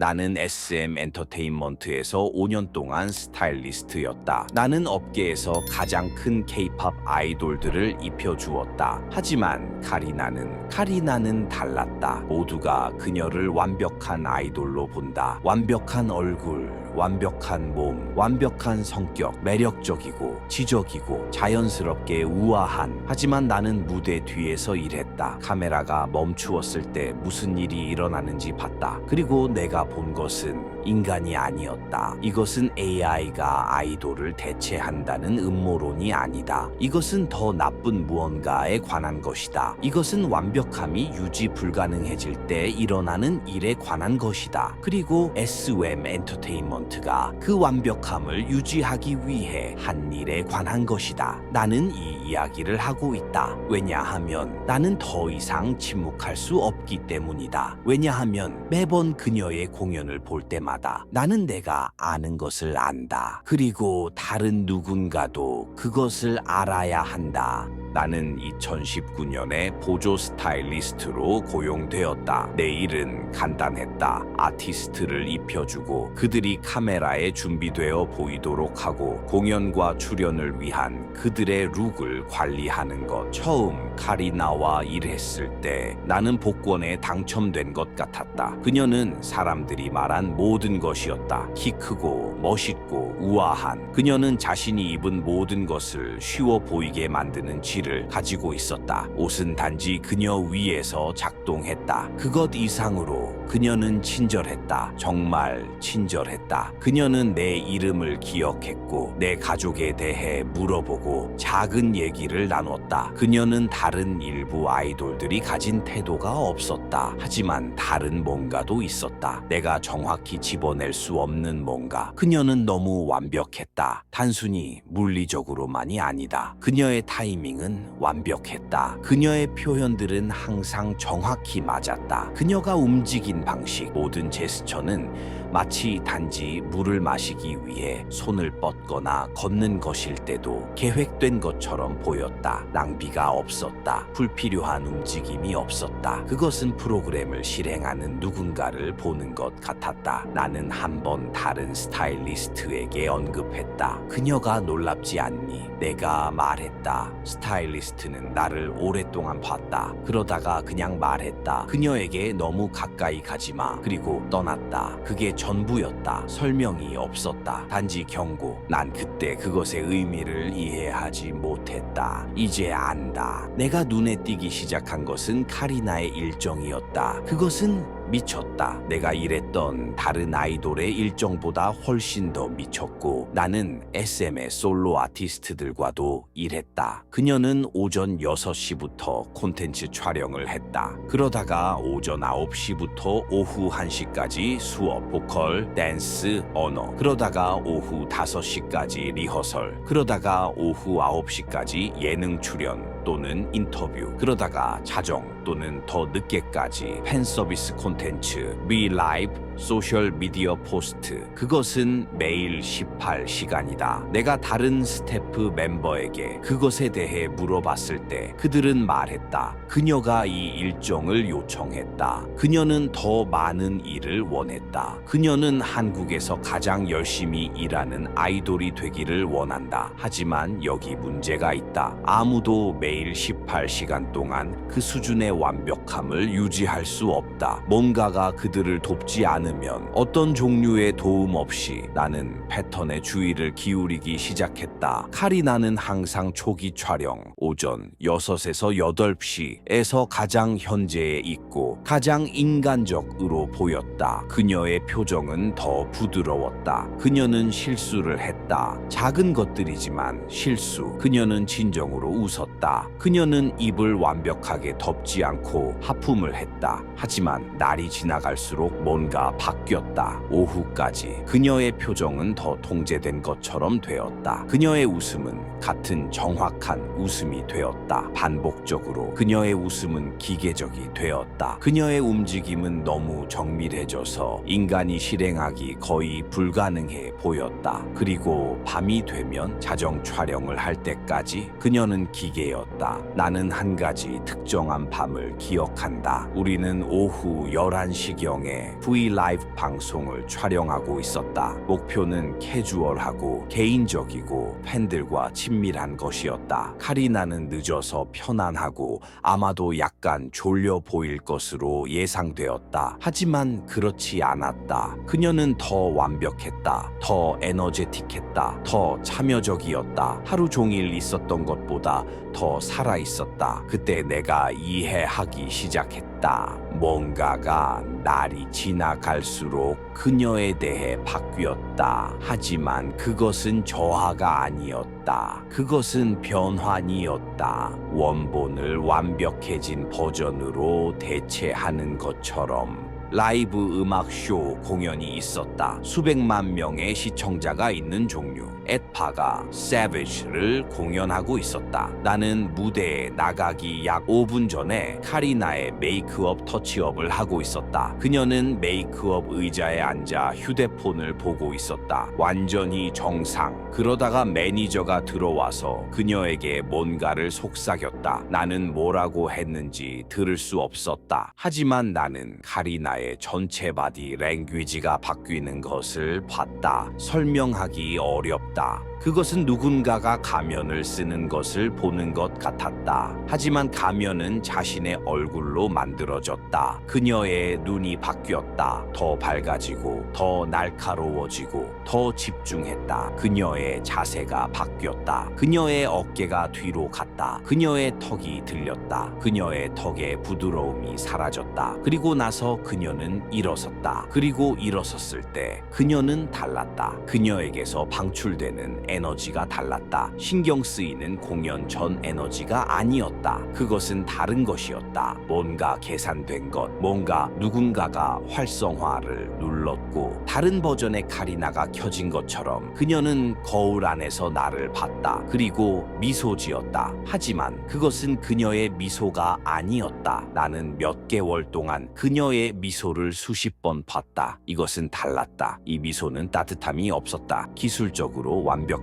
나는 SM 엔터테인먼트에서 5년 동안 스타일리스트였다. 나는 업계에서 가장 큰 K-팝 아이돌들을 입혀주었다. 하지만 카리나는 달랐다. 모두가 그녀를 완벽한 아이돌로 본다. 완벽한 얼굴, 완벽한 몸, 완벽한 성격, 매력적이고 지적이고 자연스럽게 우아한. 하지만 나는 무대 뒤에서 일했다. 카메라가 멈추었을 때 무슨 일이 일어나는지 봤다. 그리고 내가 본 것은 인간이 아니었다. 이것은 AI가 아이돌을 대체한다는 음모론이 아니다. 이것은 더 나쁜 무언가에 관한 것이다. 이것은 완벽함이 유지 불가능해질 때 일어나는 일에 관한 것이다. 그리고 SM 엔터테인먼트가 그 완벽함을 유지하기 위해 한 일에 관한 것이다. 나는 이 이야기를 하고 있다. 왜냐하면 나는 더 이상 침묵할 수 없기 때문이다. 왜냐하면 매번 그녀의 공연을 볼 때마다 나는 내가 아는 것을 안다. 그리고 다른 누군가도 그것을 알아야 한다. 나는 2019년에 보조 스타일리스트로 고용되었다. 내 일은 간단했다. 아티스트를 입혀주고 그들이 카메라에 준비되어 보이도록 하고 공연과 출연을 위한 그들의 룩을 관리하는 것. 처음 카리나와 일했을 때 나는 복권에 당첨된 것 같았다. 그녀는 사람들이 말한 모든 것이었다. 키 크고 멋있고 우아한. 그녀는 자신이 입은 모든 것을 쉬워 보이게 만드는 질을 가지고 있었다. 옷은 단지 그녀 위에서 작동했다. 그것 이상으로 그녀는 친절했다. 정말 친절했다. 그녀는 내 이름을 기억했고 내 가족에 대해 물어보고 작은 얘기를 나눴다. 그녀는 다른 일부 아이돌들이 가진 태도가 없었다. 하지만 다른 뭔가도 있었다. 내가 정확히 집어낼 수 없는 뭔가. 그녀는 너무 완벽했다. 단순히 물리적으로만이 아니다. 그녀의 타이밍은 완벽했다. 그녀의 표현들은 항상 정확히 맞았다. 그녀가 움직인 방식, 모든 제스처는 마치 단지 물을 마시기 위해 손을 뻗거나 걷는 것일 때도 계획된 것처럼 보였다. 낭비가 없었다. 불필요한 움직임이 없었다. 그것은 프로그램을 실행하는 누군가를 보는 것 같았다. 나는 한 번 다른 스타일리스트에게 언급했다. 그녀가 놀랍지 않니? 내가 말했다. 스타일리스트는 나를 오랫동안 봤다. 그러다가 그냥 말했다. 그녀에게 너무 가까이 가지 마. 그리고 떠났다. 그게 전부였다. 설명이 없었다. 단지 경고. 난 그때 그것의 의미를 이해하지 못했다. 이제 안다. 내가 눈에 띄기 시작한 것은 카리나의 일정이었다. 그것은 미쳤다. 내가 일했던 다른 아이돌의 일정보다 훨씬 더 미쳤고 나는 SM의 솔로 아티스트들과도 일했다. 그녀는 오전 6시부터 콘텐츠 촬영을 했다. 그러다가 오전 9시부터 오후 1시까지 수업, 보컬, 댄스, 언어. 그러다가 오후 5시까지 리허설. 그러다가 오후 9시까지 예능 출연 또는 인터뷰. 그러다가 자정 또는 더 늦게까지 팬 서비스 콘텐츠, 리라이브, 소셜 미디어 포스트. 그것은 매일 18시간이다. 내가 다른 스태프 멤버에게 그것에 대해 물어봤을 때 그들은 말했다. 그녀가 이 일정을 요청했다. 그녀는 더 많은 일을 원했다. 그녀는 한국에서 가장 열심히 일하는 아이돌이 되기를 원한다. 하지만 여기 문제가 있다. 아무도 매일 18시간 동안 그 수준의 완벽함을 유지할 수 없다. 뭔가가 그들을 돕지 않으면 어떤 종류의 도움 없이 나는 패턴에 주의를 기울이기 시작했다. 카리나는 항상 초기 촬영 오전 6에서 8시에서 가장 현재에 있고 가장 인간적으로 보였다. 그녀의 표정은 더 부드러웠다. 그녀는 실수를 했다. 작은 것들이지만 실수. 그녀는 진정으로 웃었다. 그녀는 입을 완벽하게 덮지 않고 하품을 했다. 하지만 날이 지나갈수록 뭔가 바뀌었다. 오후까지 그녀의 표정은 더 통제된 것처럼 되었다. 그녀의 웃음은 같은 정확한 웃음이 되었다. 반복적으로 그녀의 웃음은 기계적이 되었다. 그녀의 움직임은 너무 정밀해져서 인간이 실행하기 거의 불가능해 보였다. 그리고 밤이 되면 자정 촬영을 할 때까지 그녀는 기계였다. 나는 한 가지 특정한 밤을 기억한다. 우리는 오후 11시경에 V 라이브 라이브 방송을 촬영하고 있었다. 목표는 캐주얼하고 개인적이고 팬들과 친밀한 것이었다. 카리나는 늦어서 편안하고 아마도 약간 졸려 보일 것으로 예상되었다. 하지만 그렇지 않았다. 그녀는 더 완벽했다. 더 에너제틱했다. 더 참여적이었다. 하루 종일 있었던 것보다 더 살아있었다. 그때 내가 이해하기 시작했다. 뭔가가 날이 지나갈수록 그녀에 대해 바뀌었다. 하지만 그것은 저하가 아니었다. 그것은 변환이었다. 원본을 완벽해진 버전으로 대체하는 것처럼. 라이브 음악쇼 공연이 있었다. 수백만 명의 시청자가 있는 종류. 에파가 Savage를 공연하고 있었다. 나는 무대에 나가기 약 5분 전에 카리나의 메이크업 터치업을 하고 있었다. 그녀는 메이크업 의자에 앉아 휴대폰을 보고 있었다. 완전히 정상. 그러다가 매니저가 들어와서 그녀에게 뭔가를 속삭였다. 나는 뭐라고 했는지 들을 수 없었다. 하지만 나는 카리나의 전체 바디 랭귀지가 바뀌는 것을 봤다. 설명하기 어렵다. 그것은 누군가가 가면을 쓰는 것을 보는 것 같았다. 하지만 가면은 자신의 얼굴로 만들어졌다. 그녀의 눈이 바뀌었다. 더 밝아지고 더 날카로워지고 더 집중했다. 그녀의 자세가 바뀌었다. 그녀의 어깨가 뒤로 갔다. 그녀의 턱이 들렸다. 그녀의 턱의 부드러움이 사라졌다. 그리고 나서 그녀는 일어섰다. 그리고 일어섰을 때 그녀는 달랐다. 그녀에게서 방출되는 에너지가 달랐다. 신경 쓰이는 공연 전 에너지가 아니었다. 그것은 다른 것이었다. 뭔가 계산된 것, 뭔가 누군가가 활성화를 눌렀고 다른 버전의 카리나가 켜진 것처럼 그녀는 거울 안에서 나를 봤다. 그리고 미소 지었다. 하지만 그것은 그녀의 미소가 아니었다. 나는 몇 개월 동안 그녀의 미소를 수십 번 봤다. 이것은 달랐다. 이 미소는 따뜻함이 없었다. 기술적으로 완벽했다.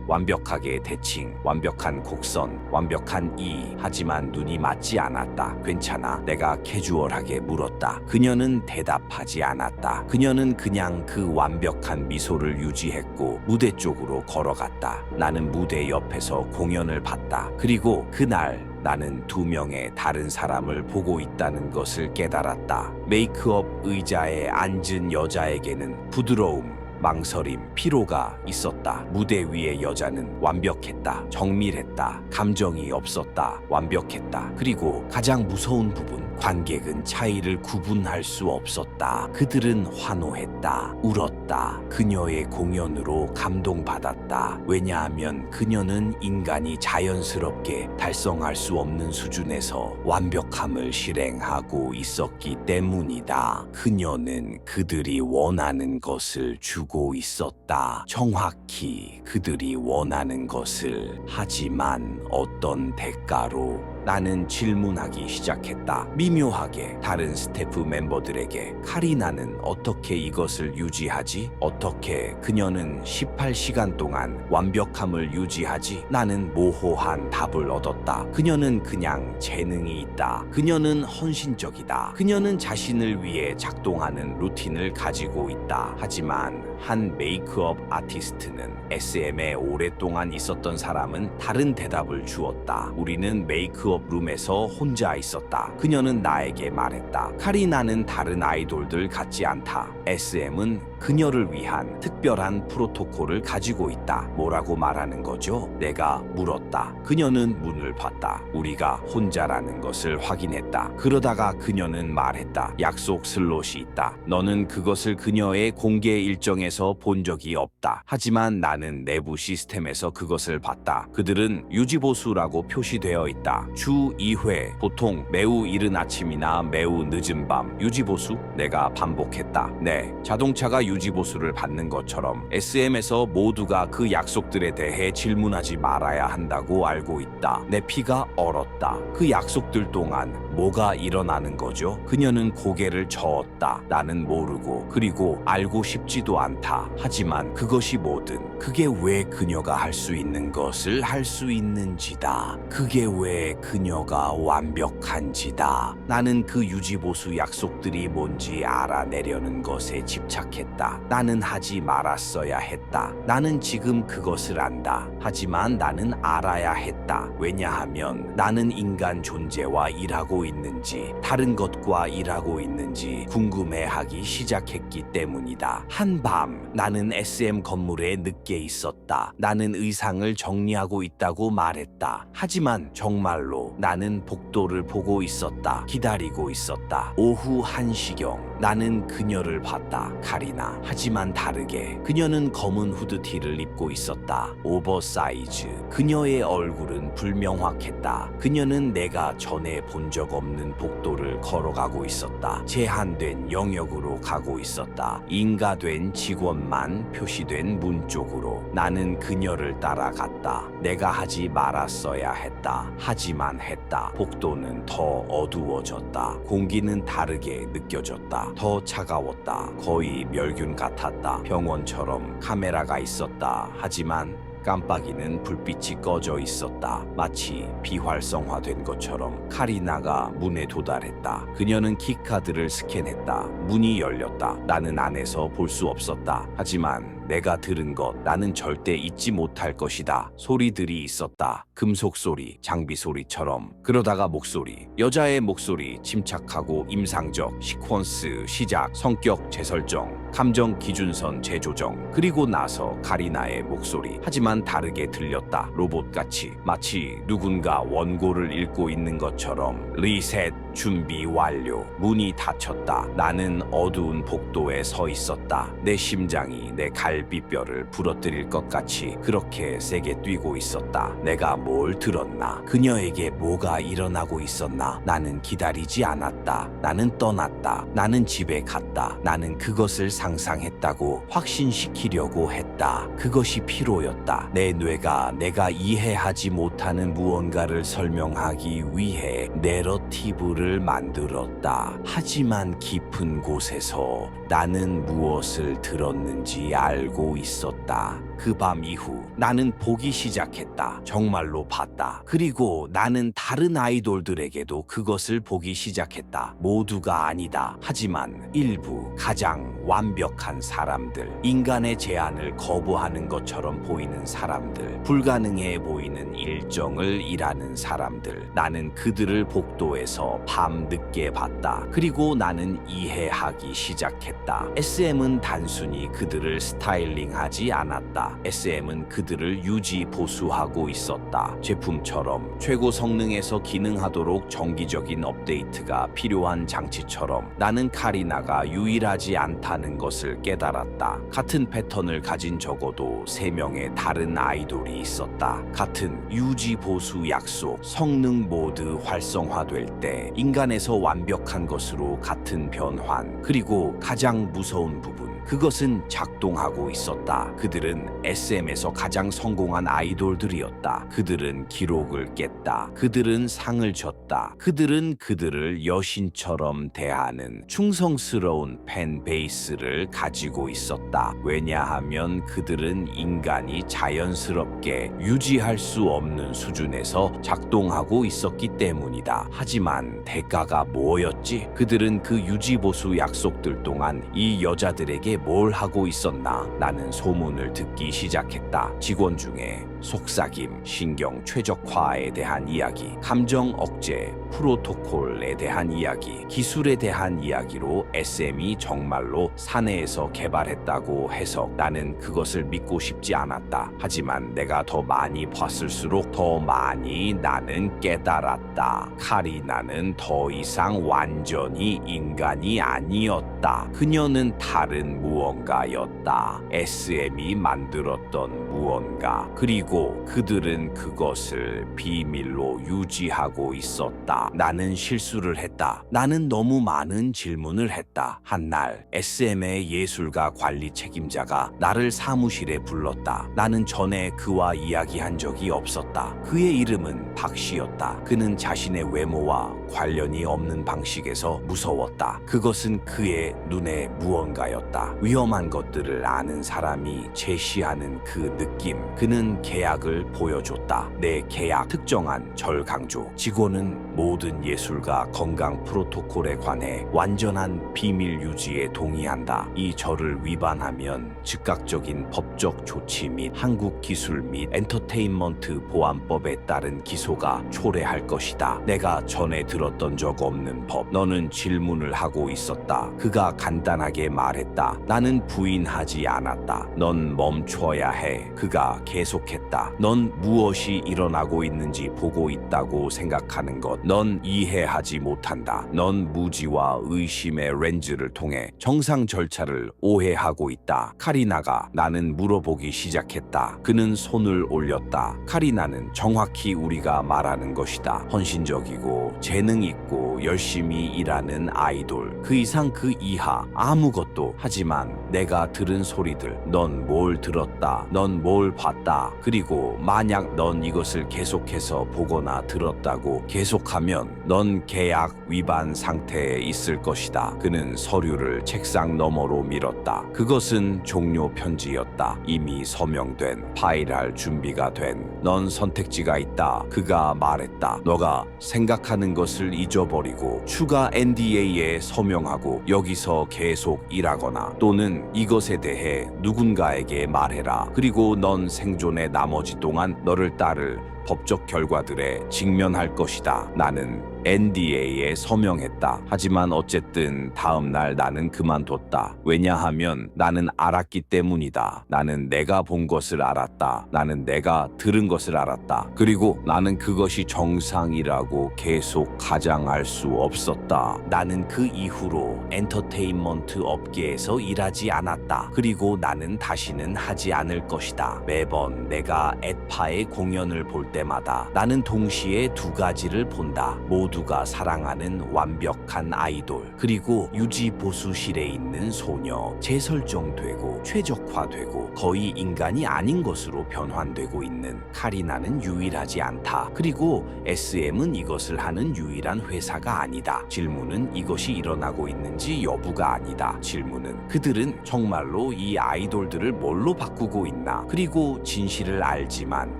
완벽하게 대칭, 완벽한 곡선, 완벽한 이. 하지만 눈이 맞지 않았다. 괜찮아. 내가 캐주얼하게 물었다. 그녀는 대답하지 않았다. 그녀는 그냥 그 완벽한 미소를 유지했고 무대 쪽으로 걸어갔다. 나는 무대 옆에서 공연을 봤다. 그리고 그날 나는 2명의 다른 사람을 보고 있다는 것을 깨달았다. 메이크업 의자에 앉은 여자에게는 부드러움, 망설임, 피로가 있었다. 무대 위의 여자는 완벽했다. 정밀했다. 감정이 없었다. 완벽했다. 그리고 가장 무서운 부분, 관객은 차이를 구분할 수 없었다. 그들은 환호했다. 울었다. 그녀의 공연으로 감동받았다. 왜냐하면 그녀는 인간이 자연스럽게 달성할 수 없는 수준에서 완벽함을 실행하고 있었기 때문이다. 그녀는 그들이 원하는 것을 주고 있었다. 정확히 그들이 원하는 것을. 하지만 어떤 대가로? 나는 질문하기 시작했다. 미묘하게 다른 스태프 멤버들에게 카리나는 어떻게 이것을 유지하지? 어떻게 그녀는 18시간 동안 완벽함을 유지하지? 나는 모호한 답을 얻었다. 그녀는 그냥 재능이 있다. 그녀는 헌신적이다. 그녀는 자신을 위해 작동하는 루틴을 가지고 있다. 하지만 한 메이크업 아티스트는 SM에 오랫동안 있었던 사람은 다른 대답을 주었다. 우리는 메이크업 룸에서 혼자 있었다. 그녀는 나에게 말했다. 카리나는 다른 아이돌들 같지 않다. SM은 그녀를 위한 특별한 프로토콜을 가지고 있다. 뭐라고 말하는 거죠? 내가 물었다. 그녀는 문을 봤다. 우리가 혼자라는 것을 확인했다. 그러다가 그녀는 말했다. 약속 슬롯이 있다. 너는 그것을 그녀의 공개 일정에서 본 적이 없다. 하지만 나는 내부 시스템에서 그것을 봤다. 그들은 유지보수라고 표시되어 있다. 주 2회, 보통 매우 이른 아침이나 매우 늦은 밤. 유지보수? 내가 반복했다. 네, 자동차가 유지보수를 받는 것처럼 SM에서 모두가 그 약속들에 대해 질문하지 말아야 한다고 알고 있다. 내 피가 얼었다. 그 약속들 동안 뭐가 일어나는 거죠? 그녀는 고개를 저었다. 나는 모르고 그리고 알고 싶지도 않다. 하지만 그것이 뭐든 그게 왜 그녀가 할 수 있는 것을 할 수 있는지다. 그게 왜 그녀가 완벽한지다. 나는 그 유지보수 약속들이 뭔지 알아내려는 것에 집착했다. 나는 하지 말았어야 했다. 나는 지금 그것을 안다. 하지만 나는 알아야 했다. 왜냐하면 나는 인간 존재와 일하고 있는지 다른 것과 일하고 있는지 궁금해하기 시작했기 때문이다. 한밤 나는 SM 건물에 늦게 있었다. 나는 의상을 정리하고 있다고 말했다. 하지만 정말로 나는 복도를 보고 있었다. 기다리고 있었다. 오후 1시경 나는 그녀를 봤다. 카리나. 하지만 다르게 그녀는 검은 후드티를 입고 있었다. 오버사이즈. 그녀의 얼굴은 불명확했다. 그녀는 내가 전에 본 적 없는 복도를 걸어가고 있었다. 제한된 영역으로 가고 있었다. 인가된 직원만 표시된 문 쪽으로. 나는 그녀를 따라갔다. 내가 하지 말았어야 했다. 하지만 했다. 복도는 더 어두워졌다. 공기는 다르게 느껴졌다. 더 차가웠다. 거의 멸균 같았다. 병원처럼 카메라가 있었다. 하지만 깜빡이는 불빛이 꺼져 있었다. 마치 비활성화된 것처럼. 카리나가 문에 도달했다. 그녀는 키카드를 스캔했다. 문이 열렸다. 나는 안에서 볼 수 없었다. 하지만 내가 들은 것, 나는 절대 잊지 못할 것이다. 소리들이 있었다. 금속 소리, 장비 소리처럼. 그러다가 목소리, 여자의 목소리, 침착하고 임상적, 시퀀스, 시작, 성격 재설정, 감정 기준선 재조정. 그리고 나서 카리나의 목소리. 하지만 다르게 들렸다. 로봇같이. 마치 누군가 원고를 읽고 있는 것처럼. 리셋, 준비 완료. 문이 닫혔다. 나는 어두운 복도에 서 있었다. 내 심장이 내 갈비뼈를 부러뜨릴 것 같이 그렇게 세게 뛰고 있었다. 내가 뭘 들었나? 그녀에게 뭐가 일어나고 있었나? 나는 기다리지 않았다. 나는 떠났다. 나는 집에 갔다. 나는 그것을 상상했다고 확신시키려고 했다. 그것이 필요였다. 내 뇌가 내가 이해하지 못하는 무언가를 설명하기 위해 내러티브를 만들었다. 하지만 깊은 곳에서 나는 무엇을 들었는지 알고 있었다. 그 밤 이후 나는 보기 시작했다. 정말로 봤다. 그리고 나는 다른 아이돌들에게도 그것을 보기 시작했다. 모두가 아니다. 하지만 일부 가장 완벽한 사람들, 인간의 제한을 거부하는 것처럼 보이는 사람들, 불가능해 보이는 일정을 일하는 사람들. 나는 그들을 복도에서 밤 늦게 봤다. 그리고 나는 이해하기 시작했다. SM은 단순히 그들을 스타일링하지 않았다. SM은 그들을 유지 보수하고 있었다. 제품처럼 최고 성능에서 기능하도록 정기적인 업데이트가 필요한 장치처럼. 나는 카리나가 유일하지 않다는 것을 깨달았다. 같은 패턴을 가진 적어도 3명의 다른 아이돌이 있었다. 같은 유지 보수 약속, 성능 모드 활성화될 때 인간에서 완벽한 것으로 같은 변환. 그리고 가장 무서운 부분, 그것은 작동하고 있었다. 그들은 SM에서 가장 성공한 아이돌들이었다. 그들은 기록을 깼다. 그들은 상을 줬다. 그들은 그들을 여신처럼 대하는 충성스러운 팬 베이스를 가지고 있었다. 왜냐하면 그들은 인간이 자연스럽게 유지할 수 없는 수준에서 작동하고 있었기 때문이다. 하지만 대가가 뭐였지? 그들은 그 유지보수 약속들 동안 이 여자들에게 뭘 하고 있었나? 나는 소문을 듣기 시작했다. 직원 중에 속삭임, 신경 최적화에 대한 이야기, 감정 억제, 프로토콜에 대한 이야기, 기술에 대한 이야기로 SM이 정말로 사내에서 개발했다고 해석. 나는 그것을 믿고 싶지 않았다. 하지만 내가 더 많이 봤을수록 더 많이 나는 깨달았다. 카리나는 더 이상 완전히 인간이 아니었다. 그녀는 다른 무언가였다. SM이 만들었던 무언가. 그리고 그리고 그들은 그것을 비밀로 유지하고 있었다. 나는 실수를 했다. 나는 너무 많은 질문을 했다. 한날 SM의 예술가 관리 책임자가 나를 사무실에 불렀다. 나는 전에 그와 이야기한 적이 없었다. 그의 이름은 박씨였다. 그는 자신의 외모와 관련이 없는 방식에서 무서웠다. 그것은 그의 눈에 무언가였다. 위험한 것들을 아는 사람이 제시하는 그 느낌. 그는 계약을 보여줬다. 내 계약, 특정한 절 강조. 직원은 모든 예술가 건강 프로토콜에 관해 완전한 비밀 유지에 동의한다. 이 절을 위반하면 즉각적인 법적 조치 및 한국 기술 및 엔터테인먼트 보안법에 따른 기소가 초래할 것이다. 내가 전에 들었던 적 없는 법. 너는 질문을 하고 있었다. 그가 간단하게 말했다. 나는 부인하지 않았다. 넌 멈춰야 해. 그가 계속했다. 넌 무엇이 일어나고 있는지 보고 있다고 생각하는 것. 넌 이해하지 못한다. 넌 무지와 의심의 렌즈를 통해 정상 절차를 오해하고 있다. 카리나가 나는 물어보기 시작했다. 그는 손을 올렸다. 카리나는 정확히 우리가 말하는 것이다. 헌신적이고 재능 있고 열심히 일하는 아이돌. 그 이상 그 이하 아무것도. 하지만 내가 들은 소리들. 넌 뭘 들었다. 넌 뭘 봤다. 그리고 만약 넌 이것을 계속해서 보거나 들었다고 계속하면 넌 계약 위반 상태에 있을 것이다. 그는 서류를 책상 너머로 밀었다. 그것은 종료 편지였다. 이미 서명된, 파일할 준비가 된. 넌 선택지가 있다. 그가 말했다. 너가 생각하는 것을 잊어버리고 추가 NDA에 서명하고 여기서 계속 일하거나 또는 이것에 대해 누군가에게 말해라. 그리고 넌 생존의 나머지 동안 너를 따를 법적 결과들에 직면할 것이다. 나는 NDA에 서명했다. 하지만 어쨌든 다음 날 나는 그만뒀다. 왜냐하면 나는 알았기 때문이다. 나는 내가 본 것을 알았다. 나는 내가 들은 것을 알았다. 그리고 나는 그것이 정상이라고 계속 가장할 수 없었다. 나는 그 이후로 엔터테인먼트 업계에서 일하지 않았다. 그리고 나는 다시는 하지 않을 것이다. 매번 내가 에파의 공연을 볼 때마다 나는 동시에 두 가지를 본다. 모두가 사랑하는 완벽한 아이돌, 그리고 유지 보수실에 있는 소녀. 재설정되고 최적화되고 거의 인간이 아닌 것으로 변환되고 있는 카리나는 유일하지 않다. 그리고 SM은 이것을 하는 유일한 회사가 아니다. 질문은 이것이 일어나고 있는지 여부가 아니다. 질문은 그들은 정말로 이 아이돌들을 뭘로 바꾸고 있나? 그리고 진실을 알지만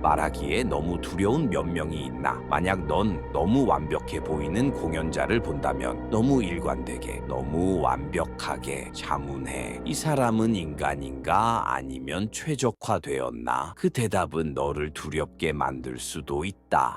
말하기에 너무 두려운 몇 명이 있나? 만약 넌 너무 완벽해 보이는 공연자를 본다면 너무 일관되게, 너무 완벽하게 자문해. 이 사람은 인간인가 아니면 최적화되었나? 그 대답은 너를 두렵게 만들 수도 있다.